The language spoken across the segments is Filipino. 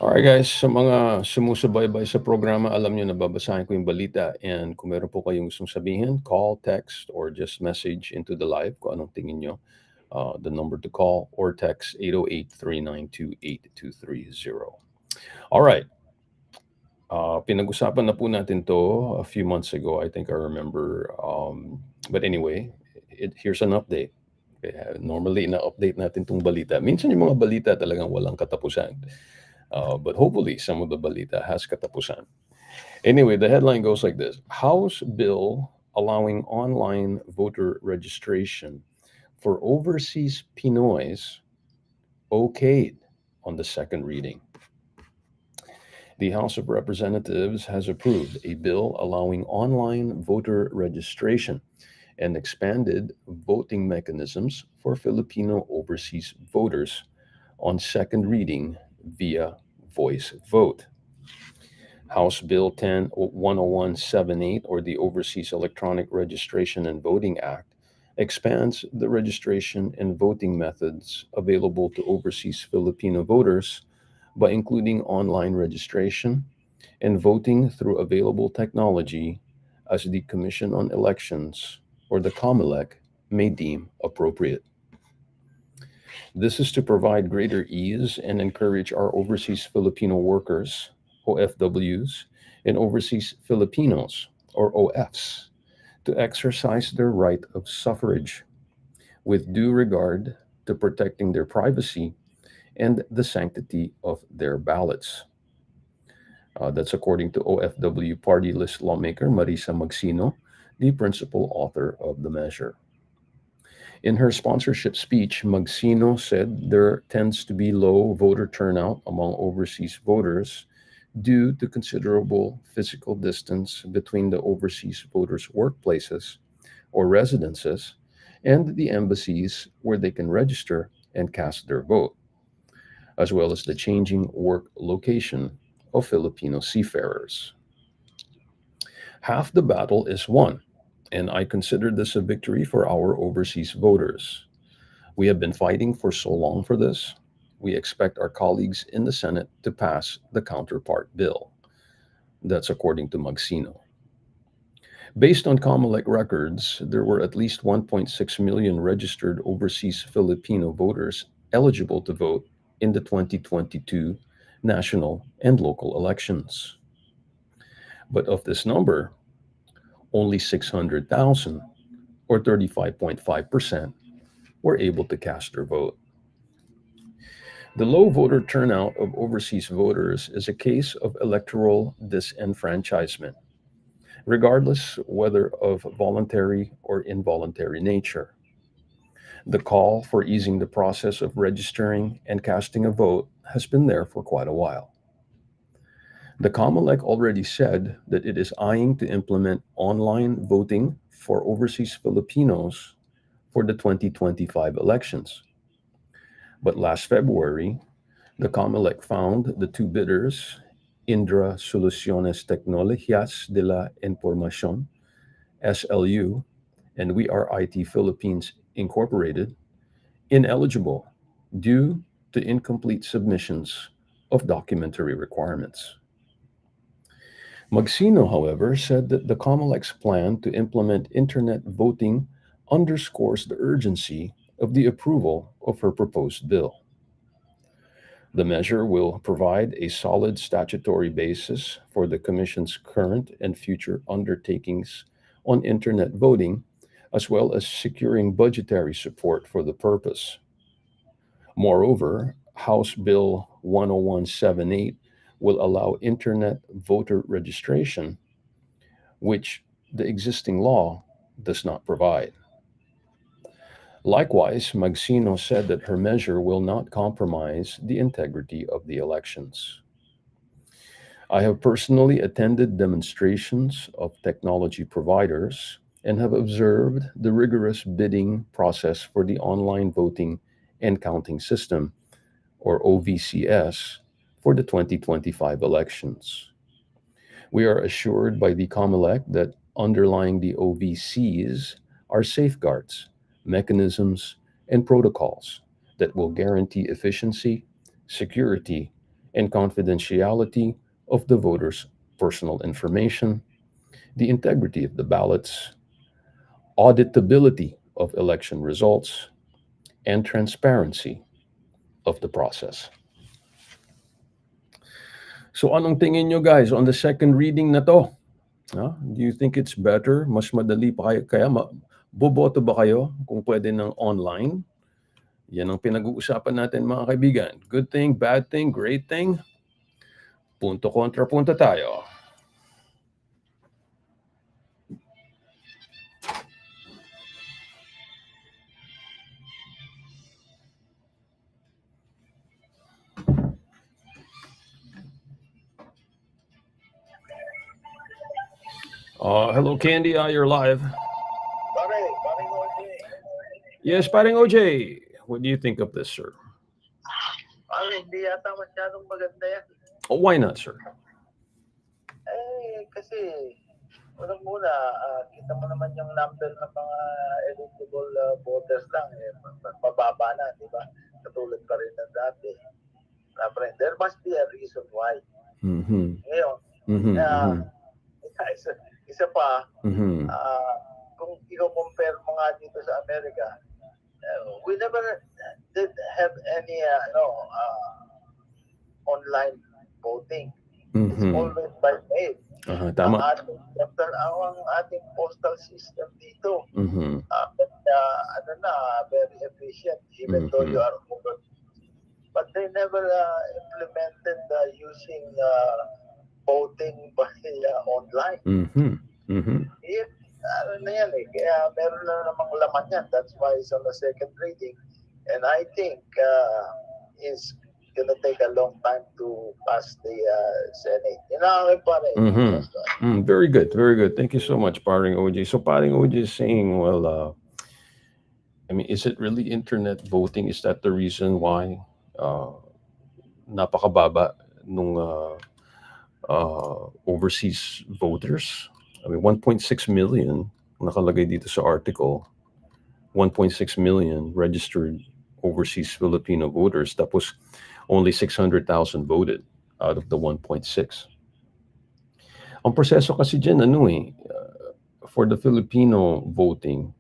Alright guys, sa mga sumusubaybay sa programa, alam niyo nababasahin ko yung balita and kung meron po kayong gustong sabihin, call, text, or just message into the live kung anong tingin nyo. The number to call or text 808-392-8230. Alright, pinag-usapan na po natin to a few months ago. I think I remember. But anyway, here's an update. Kaya normally, na-update natin tong balita. Minsan yung mga balita talagang walang katapusan. But hopefully, some of the balita has katapusan. Anyway, the headline goes like this: House bill allowing online voter registration for overseas Pinoys okayed on the second reading. The House of Representatives has approved a bill allowing online voter registration and expanded voting mechanisms for Filipino overseas voters on second reading via voice vote. House Bill 10178, or the Overseas Electronic Registration and Voting Act, expands the registration and voting methods available to overseas Filipino voters by including online registration and voting through available technology as the Commission on Elections, or the COMELEC, may deem appropriate. This is to provide greater ease and encourage our overseas Filipino workers, OFWs, and overseas Filipinos, or OFs, to exercise their right of suffrage with due regard to protecting their privacy and the sanctity of their ballots. That's according to OFW party list lawmaker Marisa Magsino, the principal author of the measure. In her sponsorship speech, Magsino said there tends to be low voter turnout among overseas voters due to considerable physical distance between the overseas voters' workplaces or residences and the embassies where they can register and cast their vote, as well as the changing work location of Filipino seafarers. Half the battle is won, and I consider this a victory for our overseas voters. We have been fighting for so long for this. We expect our colleagues in the Senate to pass the counterpart bill. That's according to Magsino. Based on Comelec records, there were at least 1.6 million registered overseas Filipino voters eligible to vote in the 2022 national and local elections. But of this number, only 600,000, or 35.5%, were able to cast their vote. The low voter turnout of overseas voters is a case of electoral disenfranchisement, regardless whether of voluntary or involuntary nature. The call for easing the process of registering and casting a vote has been there for quite a while. The Comelec already said that it is eyeing to implement online voting for overseas Filipinos for the 2025 elections. But last February, the Comelec found the two bidders, Indra Soluciones Tecnologías de la Información, SLU, and We Are IT Philippines Incorporated, ineligible due to incomplete submissions of documentary requirements. Magsino, however, said that the Comelec's plan to implement internet voting underscores the urgency of the approval of her proposed bill. The measure will provide a solid statutory basis for the Commission's current and future undertakings on internet voting, as well as securing budgetary support for the purpose. Moreover, House Bill 10178 will allow internet voter registration, which the existing law does not provide. Likewise, Magsino said that her measure will not compromise the integrity of the elections. I have personally attended demonstrations of technology providers and have observed the rigorous bidding process for the online voting and counting system, or OVCS, for the 2025 elections. We are assured by the COMELEC that underlying the OVCs are safeguards, mechanisms, and protocols that will guarantee efficiency, security, and confidentiality of the voters' personal information, the integrity of the ballots, auditability of election results, and transparency of the process. So anong tingin nyo guys on the second reading na to? Do you think it's better? Mas madali pa kayo? Kaya boboto ba kayo kung pwede ng online? Yan ang pinag-uusapan natin mga kaibigan. Good thing, bad thing, great thing. Punto kontra punto tayo. Hello Candy, you're live. Paring OJ. Yes, paring OJ. What do you think of this, sir? Hindi yata masyadong maganda yan. Oh, why not, sir? Kasi, unang-muna, kita mo naman yung number ng mga eligible voters lang. Mababa na, di ba? Katulad pa rin ng dati. There must be a reason why. Ngayon, isa pa, kung i-compare mo nga dito sa Amerika, we never did have any online voting. It's always by mail. Tama. Ang ating postal system dito, very efficient even though you are over. But they never implemented using voting by online. Kaya meron na namang laman yan. That's why it's on the second reading. And I think it's gonna take a long time to pass the Senate. Very good, very good. Thank you so much, Paring OJ. So Paring OJ is saying, well, I mean, is it really internet voting? Is that the reason why napakababa nung overseas voters? I mean, 1.6 million nakalagay dito sa article. 1.6 million registered overseas Filipino voters. Tapos only 600,000 voted out of the 1.6. Ang proseso kasi dyan, for the Filipino voting,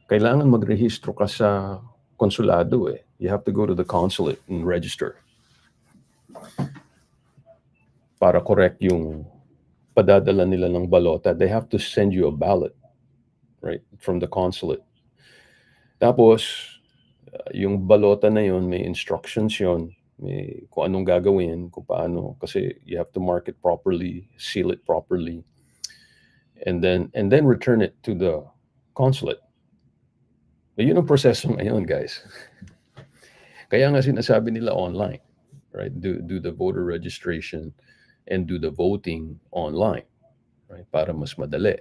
kailangan magrehistro ka sa konsulado You have to go to the consulate and register para correct yung padadala nila ng balota. They have to send you a ballot, right, from the consulate. Tapos, yung balota na yon may instructions yon, may kung anong gagawin, kung paano, kasi you have to mark it properly, seal it properly, and then return it to the consulate. Yun ang proseso ngayon, guys. Kaya nga sinasabi nila online, right? Do the voter registration and do the voting online, right? Para mas madali.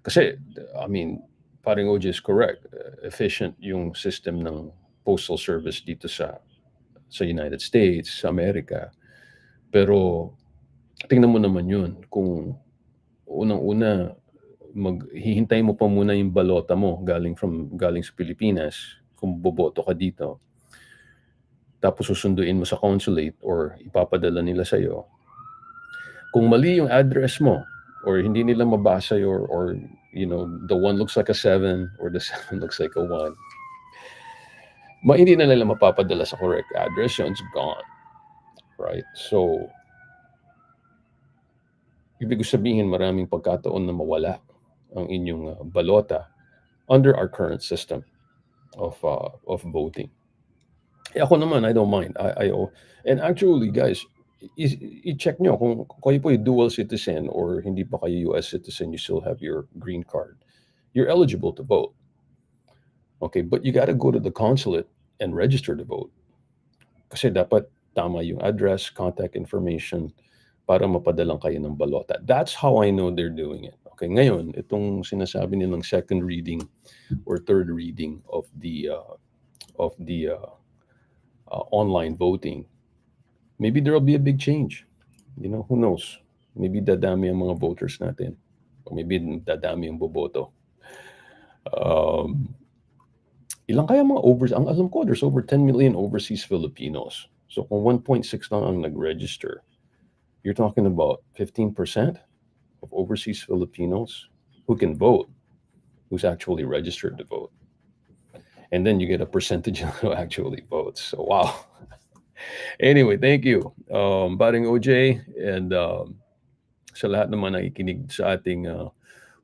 Kasi, I mean, Paring OJ is correct. Efficient yung system ng postal service dito sa United States, sa Amerika. Pero tingnan mo naman yun. Kung unang-una, maghihintay mo pa muna yung balota mo galing sa Pilipinas kung boboto ka dito. Tapos susunduin mo sa consulate or ipapadala nila sa'yo. Kung mali yung address mo or hindi nila mabasa or the 1 looks like a 7 or the 7 looks like a 1, hindi na nila mapapadala sa correct address, it's gone. Right? So, ibig sabihin maraming pagkataon na mawala ang inyong balota under our current system of voting. Ako naman, I don't mind. And actually, guys, i-check nyo kung kayo po ay dual citizen or hindi pa kayo US citizen, you still have your green card. You're eligible to vote. Okay, but you got to go to the consulate and register to vote. Kasi dapat tama yung address, contact information para mapadalang kayo ng balota. That's how I know they're doing it. Okay, ngayon, itong sinasabi nilang second reading or third reading of the online voting, maybe there'll be a big change. Who knows? Maybe dadami ang mga voters natin. Or maybe dadami ang boboto. Ilang kaya mga ang alam ko, there's over 10 million overseas Filipinos. So kung 1.6 lang ang nag-register, you're talking about 15% of overseas Filipinos who can vote, who's actually registered to vote. And then you get a percentage who actually votes. So wow. Anyway, thank you, Paring OJ, and sa lahat naman nakikinig sa ating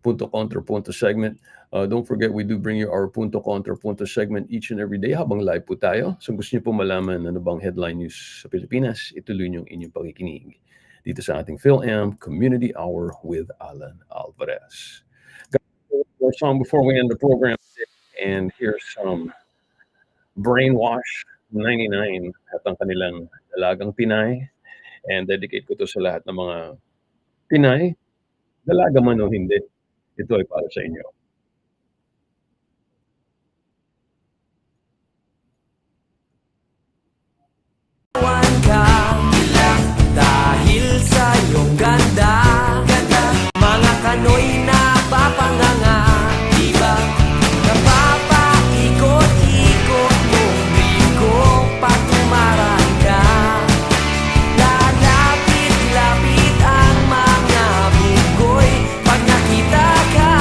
Punto Contra Punto segment. Don't forget, we do bring you our Punto Contra Punto segment each and every day habang live po tayo. So gusto niyo po malaman ano bang headline news sa Pilipinas, ituloy niyo ang inyong pakikinig dito sa ating PhilAm Community Hour with Alan Alvarez. Got a song before we end the program, and here's some Brainwash 99 at ang kanilang Dalagang Pinay, and dedicate ko to sa lahat ng mga Pinay, dalaga man o hindi. Ito ay para sa inyo. Dahil sa iyong ganda, mga kano'y napapanganga, diba? Napapaikot-ikot mong bigo pag tumaraan ka. Lalapit-lapit ang mga bugoy pag nakita ka.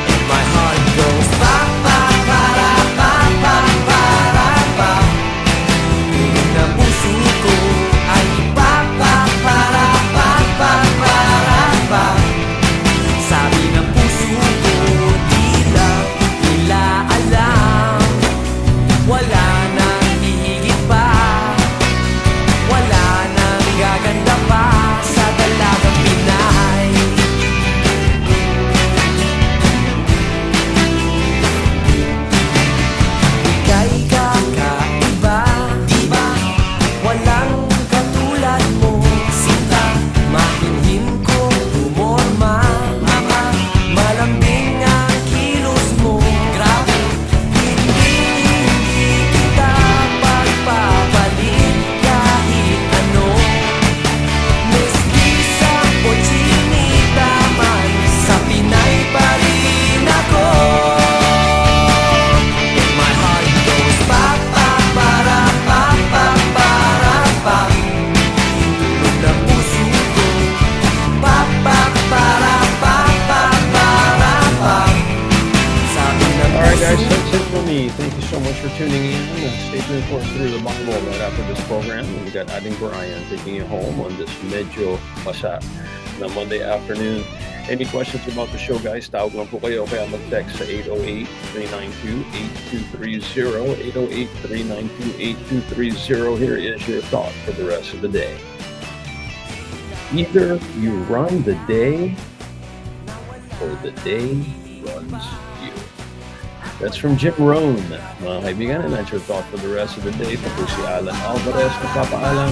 And my heart goes pa-pa-para-pa-pa-para-pa. Tulog na puso ko ay pa-pa-para-pa-pa-para-pa. Sabi ng puso ko, di lang nila alam. Wala nang hihigit pa, wala nang gaganda pa sa Dalagang Pinay. Ika'y kakaiba, diba? Walang katulad mo, sinta. Mahinhin kong tumorma, malambing ang kilos mo. Grabe, hindi kita pagpapalit kahit ano. Mestiza o chinita man, sa Pinay pa rin ako. And my heart goes pa-pa-para-pa-pa-para-pa. Tulog na puso ko, pa-pa-para-pa-pa-para-pa. Sabi ng All right, guys, puso that's it for me. Thank you so much for tuning in. Stay tuned for Through the Bible right after this program. We got Adding Brian taking you home on this medyo basa na Monday afternoon. Any questions about the show, guys? Tawag lang po kayo. Kaya mag-text sa 808-392-8230. 808-392-8230. Here is your thought for the rest of the day. Either you run the day or the day runs you. That's from Jim Rohn. Mga kaibigan, and that's your thought for the rest of the day. Ito po si Alan Alvarez, nagpapaalam.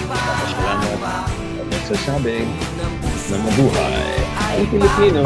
Nagpapasalamat at nagsasabi na mabuhay ang Pilipino.